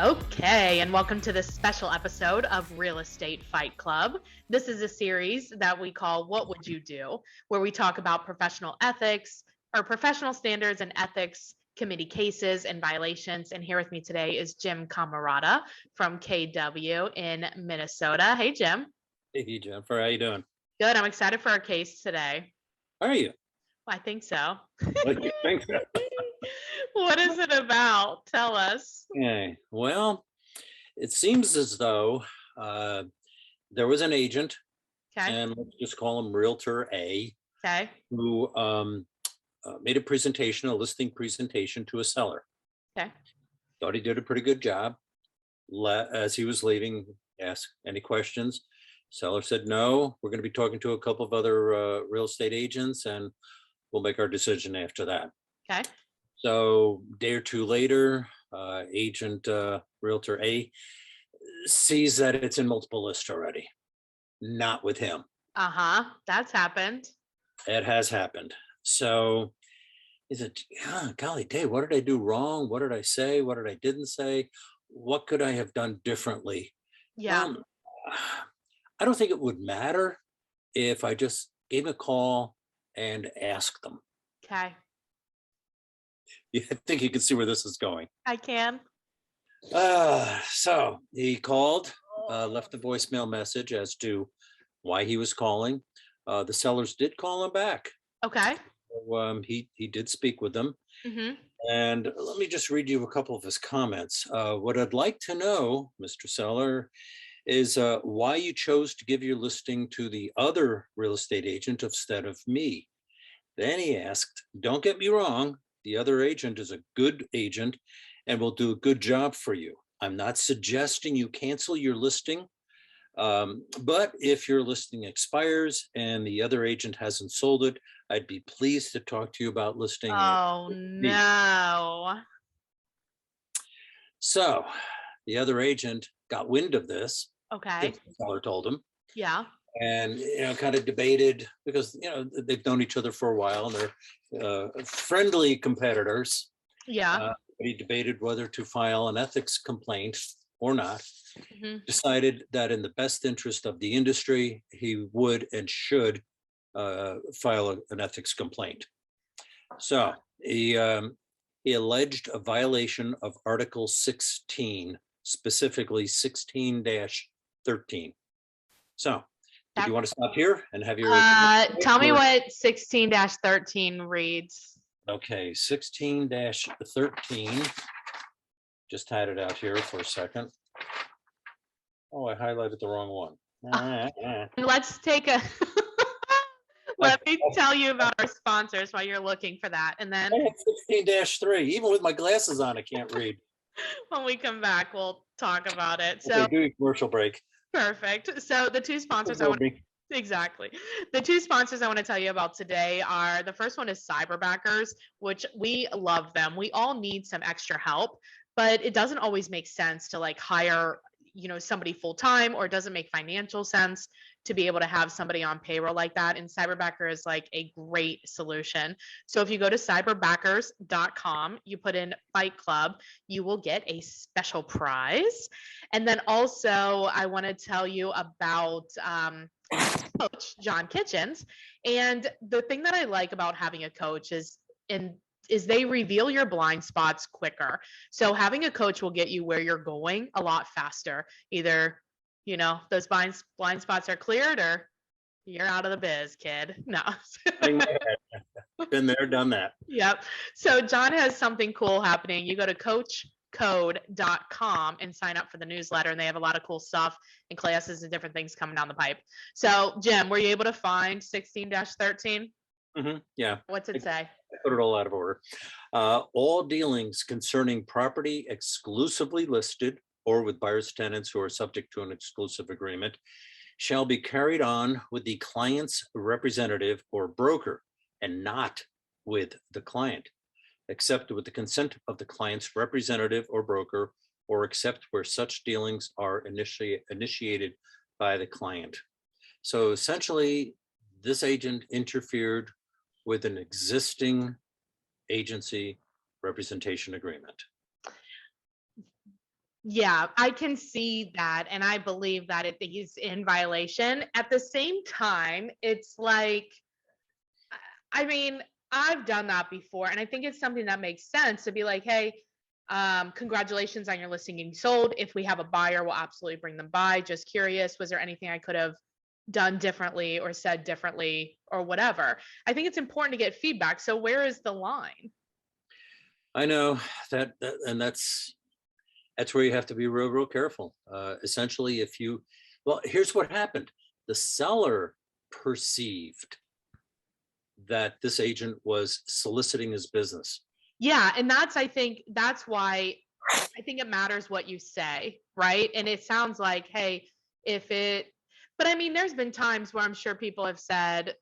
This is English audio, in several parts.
Okay, and welcome to this special episode of Real Estate Fight Club. This is a series that we call What Would You Do, where we talk about professional ethics or professional standards and ethics, committee cases and violations. And here with me today is Jimcamarata from KW in Minnesota. Hey, Jim. Hey, Jennifer, how you doing? Good. I'm excited for our case today. Are you? I think so. What do you think? What is it about? Tell us. Okay. Well, it seems as though there was an agent, Okay. and let's just call him Realtor A, Okay. who made a listing presentation to a seller. Okay. Thought he did a pretty good job. As he was leaving, asked any questions. Seller said, no, we're going to be talking to a couple of other real estate agents, and we'll make our decision after that. Okay. So a day or two later, agent Realtor A sees that it's in multiple lists already, not with him. That's happened. It has happened. So he said, golly, Dave, what did I do wrong? What did I say? What did I didn't say? What could I have done differently? Yeah. I don't think it would matter if I just gave him a call and asked them. Okay. I think you can see where this is going. I can. So he called, left a voicemail message as to why he was calling. The sellers did call him back. Okay. So, he did speak with them. Mm-hmm. And let me just read you a couple of his comments. What I'd like to know, Mr. Seller, is why you chose to give your listing to the other real estate agent instead of me. Then he asked, don't get me wrong, the other agent is a good agent and will do a good job for you. I'm not suggesting you cancel your listing, but if your listing expires and the other agent hasn't sold it, I'd be pleased to talk to you about listing it. Oh, no. So the other agent got wind of this. Okay. The seller told him. Yeah. And, kind of debated because, they've known each other for a while and they're friendly competitors. Yeah. He debated whether to file an ethics complaint or not. Mm-hmm. Decided that in the best interest of the industry, he would and should file an ethics complaint. So he alleged a violation of Article 16, specifically 16-13. So did you want to stop here and have your tell me what 16-13 reads? Okay, 16-13. Just had it out here for a second. Oh, I highlighted the wrong one. Let's take a let me tell you about our sponsors while you're looking for that. And then 16-3. Even with my glasses on, I can't read. When we come back, we'll talk about it. So okay, do a commercial break. Perfect. So the two sponsors Exactly. The two sponsors I want to tell you about today are, the first one is Cyberbackers, which we love them. We all need some extra help, but it doesn't always make sense to hire, somebody full time, or it doesn't make financial sense to be able to have somebody on payroll like that. And Cyberbacker is a great solution. So if you go to cyberbackers.com, you put in Fight Club, you will get a special prize. And then also I want to tell you about coach John Kitchens. And the thing that I like about having a coach is they reveal your blind spots quicker. So having a coach will get you where you're going a lot faster. Either, those blind spots are cleared, or you're out of the biz, kid. No. Been there, done that. Yep. So John has something cool happening. You go to coachcode.com and sign up for the newsletter, and they have a lot of cool stuff and classes and different things coming down the pipe. So Jim, were you able to find 16-13? Mm-hmm. Yeah. What's it say? I put it all out of order. All dealings concerning property exclusively listed or with buyers tenants who are subject to an exclusive agreement shall be carried on with the client's representative or broker and not with the client, except with the consent of the client's representative or broker, or except where such dealings are initiated by the client. So essentially, this agent interfered with an existing agency representation agreement. Yeah, I can see that, and I believe that he's in violation. At the same time, it's like, I mean, I've done that before, and I think it's something that makes sense to be like, hey, congratulations on your listing getting sold. If we have a buyer, we'll absolutely bring them by. Just curious, was there anything I could have done differently or said differently or whatever? I think it's important to get feedback. So where is the line? I know that and that's where you have to be real careful. Essentially, well, here's what happened. The seller perceived that this agent was soliciting his business. Yeah, and I think that's why I think it matters what you say, right? And it sounds like, hey, if it, but I mean, there's been times where I'm sure people have said,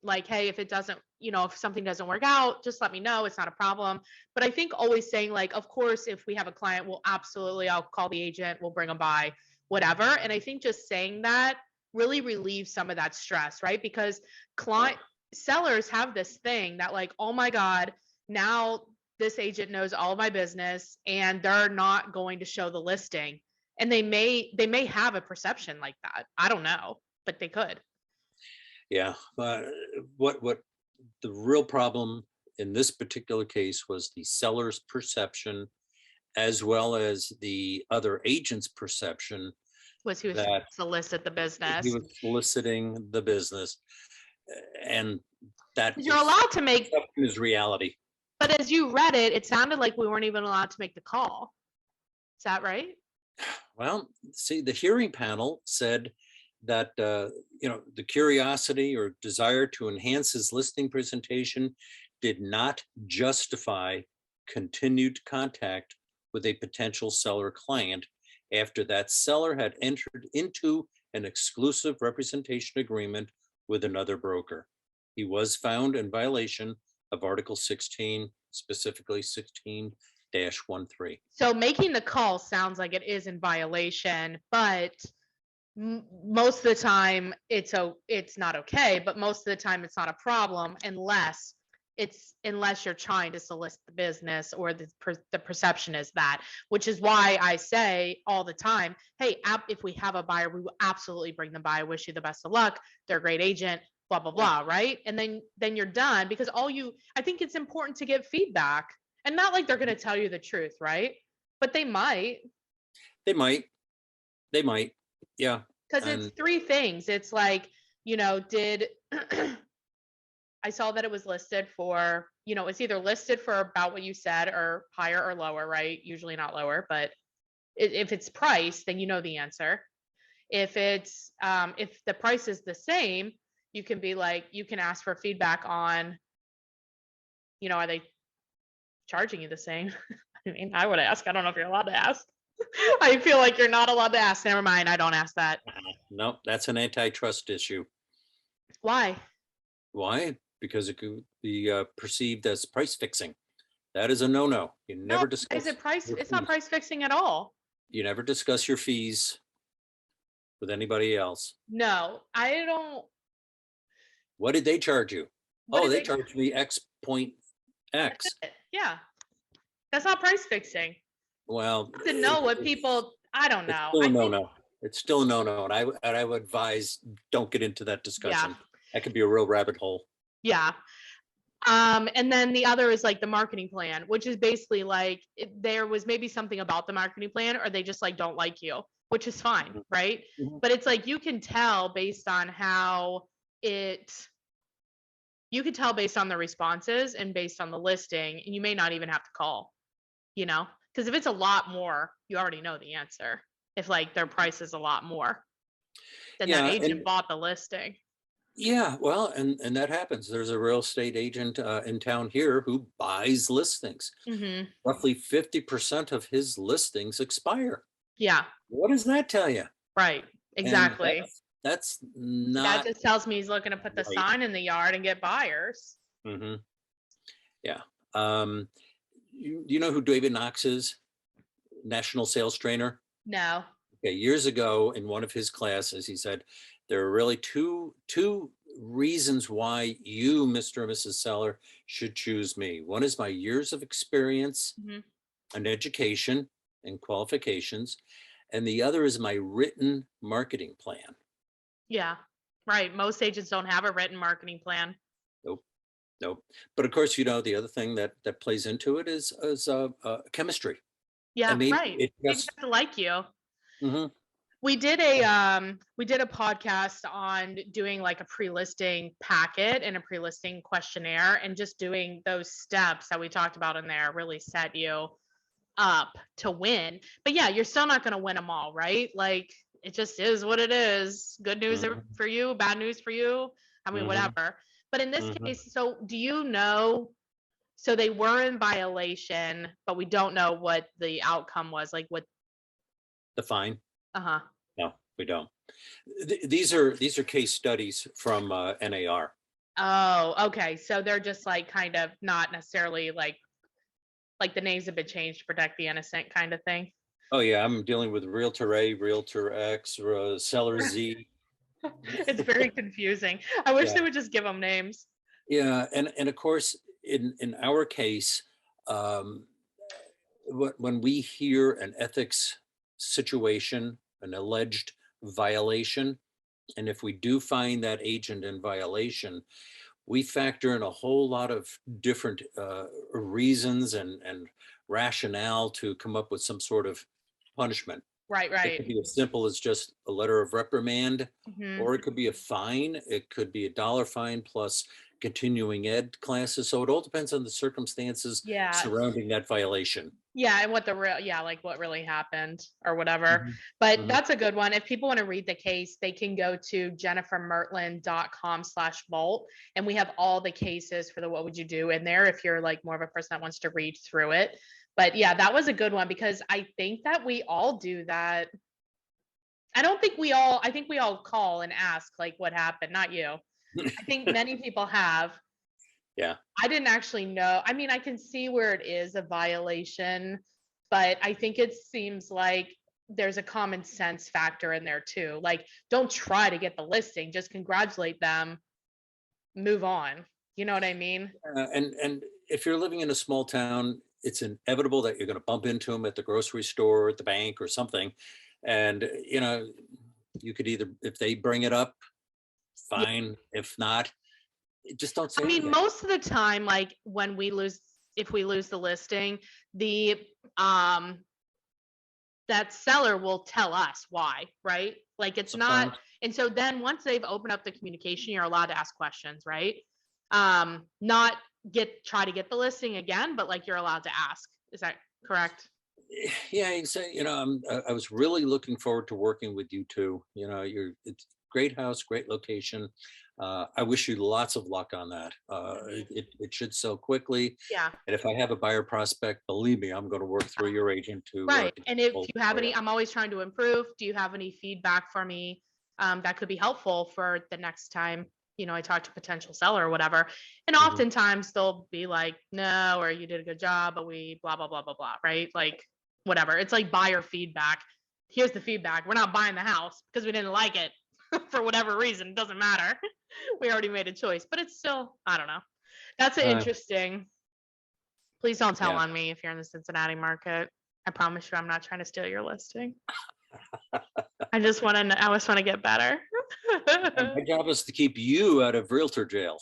like, hey, if it doesn't, if something doesn't work out, just let me know. It's not a problem. But I think always saying, like, of course, if we have a client, I'll call the agent, we'll bring them by, whatever. And I think just saying that really relieves some of that stress, right? Because client sellers have this thing that, like, oh my God, now this agent knows all of my business and they're not going to show the listing. And they may have a perception like that. I don't know, but they could. Yeah, but what the real problem in this particular case was the seller's perception, as well as the other agent's perception Was he was that solicit the he business. was soliciting the business, and that You're allowed to make, perception is reality. but as you read it, it sounded like we weren't even allowed to make the call. Is that right? Well, see, the hearing panel said that the curiosity or desire to enhance his listing presentation did not justify continued contact with a potential seller client after that seller had entered into an exclusive representation agreement with another broker. He was found in violation of Article 16, specifically 16-13. So making the call sounds like it is in violation, but most of the time it's not okay, but most of the time it's not a problem unless you're trying to solicit the business or the perception is that, which is why I say all the time, hey, if we have a buyer, we will absolutely bring them by. I wish you the best of luck. They're a great agent, blah, blah, blah, right? And then you're done, because I think it's important to get feedback, and not like they're going to tell you the truth, right? But they might. They might, yeah. Because it's three things. It's like, did I saw that it was listed for, it's either listed for about what you said or higher or lower, right? Usually not lower, but if it's price, then you know the answer. If the price is the same, you can be like, you can ask for feedback on, are they charging you the same? I mean, I would ask. I don't know if you're allowed to ask. I feel like you're not allowed to ask. Never mind. I don't ask that. No, that's an antitrust issue. Why? Why? Because it could be perceived as price fixing. That is a no-no. You never discuss. Is it price? It's not price fixing at all. You never discuss your fees with anybody else. No, I don't. What did they charge you? Oh, they charged me X point X. Yeah, that's not price fixing. Well, To know what people, I don't know. It's still a no-no. It's still a no-no, and I would advise don't get into that discussion. Yeah. That could be a real rabbit hole. Yeah. And then the other is like the marketing plan, which is basically like there was maybe something about the marketing plan, or they just like don't like you, which is fine, right? Mhm. But it's like you can tell based on the responses and based on the listing, and you may not even have to call, because if it's a lot more, you already know the answer. If like their price is a lot more, then that agent bought the listing. Yeah, well, and that happens. There's a real estate agent in town here who buys listings. Mm-hmm. Roughly 50% of his listings expire. Yeah. What does that tell you? Right. Exactly. That's not. That just tells me he's looking to put the sign in the yard and get buyers. Mm-hmm. Yeah. You know who David Knox is? National sales trainer? No. Okay. Years ago in one of his classes, he said, there are really two reasons why you, Mr. and Mrs. Seller, should choose me. One is my years of experience and education, and qualifications. And the other is my written marketing plan. Yeah, right. Most agents don't have a written marketing plan. Nope. Nope. But of course, the other thing that plays into it is chemistry. I Yeah, mean, right. it They just, have to like you. mhm. We did a podcast on doing like a pre-listing packet and a pre-listing questionnaire, and just doing those steps that we talked about in there really set you up to win. But yeah, you're still not going to win them all, right? Like, it just is what it is. Good news Mhm. for you, bad news for you. I mean, Mhm. whatever. But in this Mhm. case, so do you know? So they were in violation, but we don't know what the outcome was. Like what? The fine? Uh huh. No, we don't. These are case studies from NAR. Oh, okay. So they're just like kind of not necessarily like the names have been changed to protect the innocent kind of thing. Oh yeah, I'm dealing with Realtor A, Realtor X, Seller Z. It's very confusing. I wish Yeah, they would just give them names. yeah, and of course, in our case, um, when we hear an ethics situation, an alleged violation, and if we do find that agent in violation, we factor in a whole lot of different reasons and rationale to come up with some sort of punishment. Right, It could right. be as simple as just a letter of reprimand, Hmm. or it could be a fine. It could be a dollar fine plus continuing ed classes. So it all depends on the circumstances Yeah. surrounding that violation. Yeah, and what the real, yeah, like what really happened or whatever. Mhm. But Mhm. that's a good one. If people want to read the case, they can go to jennifermertlin.com/vault, and we have all the cases for the what would you do in there if you're like more of a person that wants to read through it. But yeah, that was a good one because I think that we all do that. I don't think we all, I think we all call and ask like what happened, not you. I think many people have. Yeah. I didn't actually know. I mean, I can see where it is a violation, but I think it seems like there's a common sense factor in there too. Like, don't try to get the listing, just congratulate them, move on. You know what I mean? And if you're living in a small town, it's inevitable that you're going to bump into them at the grocery store, at the bank, or something. And you could either, if they bring it up, Yeah. fine. If not, just don't say I mean, anything. most of the time, like when we lose, if we lose the listing, the um that seller will tell us why, right? Like it's So not, fine. and so then once they've opened up the communication, you're allowed to ask questions, right? Not try to get the listing again, but like you're allowed to ask. Is that correct? Yeah, you say, I was really looking forward to working with you too. It's great house, great location. I wish you lots of luck on that. Mhm. It should sell quickly. Yeah. And if I have a buyer prospect, believe me, I'm going to work through your agent Right. to get And if hold you have for you. any, I'm always trying to improve. Do you have any feedback for me that could be helpful for the next time, I talk to a potential seller or whatever? And Mhm. oftentimes they'll be like, no, or you did a good job, but we blah, blah, blah, blah, blah, right? Like whatever. It's like buyer feedback. Here's the feedback. We're not buying the house because we didn't like it for whatever reason. It doesn't matter. We already made a choice, but it's still, I don't know. That's an Uh, interesting. Please don't tell yeah. on me if you're in the Cincinnati market. I promise you, I'm not trying to steal your listing. I just want to. I just want to get better. My job is to keep you out of realtor jail.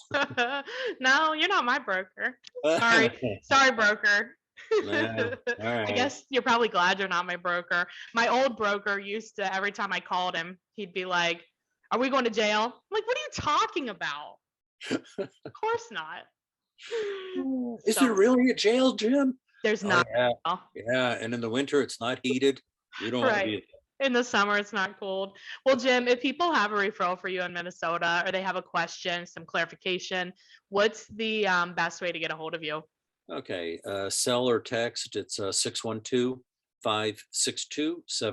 No, you're not my broker. Sorry, sorry, broker. Yeah, all I right. guess you're probably glad you're not my broker. My old broker used to, every time I called him, he'd be like, "Are we going to jail?" I'm like, "What are you talking about? Of course not." Is there So really a jail, Jim? there's Oh not. yeah, yeah. And in the winter, it's not heated. You don't want to Right. be. In the summer, it's not cold. Well, Jim, if people have a referral for you in Minnesota or they have a question, some clarification, what's the best way to get a hold of you? Okay, cell or text, it's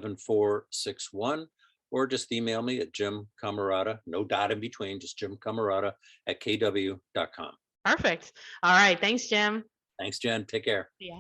612-562-7461, or just email me at Jimcamarata, no dot in between, just Jimcamarata at kw.com. Perfect. All right. Thanks, Jim. Thanks, Jen. Take care. Yeah.